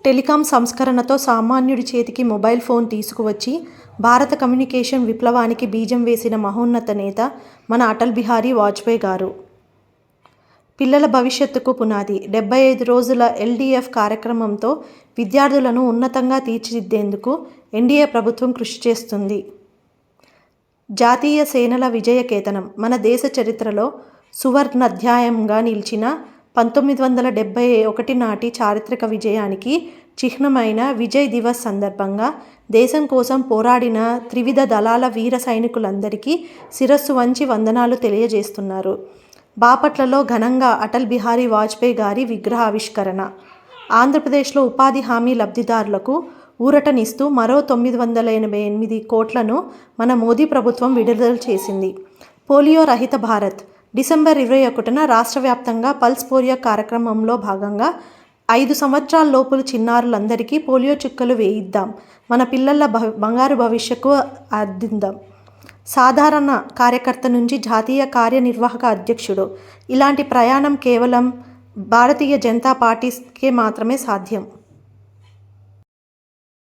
Telecom సంస్కరణతో సామాన్యుడి చేతికి mobile phone తీసుకువచ్చి భారత కమ్యూనికేషన్ విప్లవానికి బీజం వేసిన మహోన్నత నేత మన అటల్ బిహారీ వాజ్పేయి గారు. పిల్లల భవిష్యత్తుకు పునాది 75 రోజుల ఎల్డీఎఫ్ కార్యక్రమంతో విద్యార్థులను ఉన్నతంగా తీర్చిదిద్దేందుకు ఎన్డీఏ ప్రభుత్వం కృషి చేస్తుంది. జాతీయ సేనల విజయ కేతనం మన దేశ చరిత్రలో సువర్ణాధ్యాయంగా నిలిచిన 1971 నాటి చారిత్రక విజయానికి చిహ్నమైన విజయ్ దివస్ సందర్భంగా దేశం కోసం పోరాడిన త్రివిధ దళాల వీర సైనికులందరికీ శిరస్సు వంచి వందనాలు తెలియజేస్తున్నారు. బాపట్లలో ఘనంగా అటల్ బిహారీ వాజ్పేయి గారి విగ్రహావిష్కరణ. ఆంధ్రప్రదేశ్లో ఉపాధి హామీ లబ్ధిదారులకు ఊరటనిస్తూ మరో 988 కోట్లను మన మోదీ ప్రభుత్వం విడుదల చేసింది. పోలియో రహిత భారత్. డిసెంబర్ 21న రాష్ట్ర వ్యాప్తంగా పల్స్ పోలియో కార్యక్రమంలో భాగంగా 5 సంవత్సరాల లోపుల చిన్నారులందరికీ పోలియో చుక్కలు వేయిద్దాం. మన పిల్లల బంగారు భవిష్యత్తుకు అందిద్దాం. సాధారణ కార్యకర్త నుంచి జాతీయ కార్యనిర్వాహక అధ్యక్షుడు. ఇలాంటి ప్రయాణం కేవలం భారతీయ జనతా పార్టీకే మాత్రమే సాధ్యం.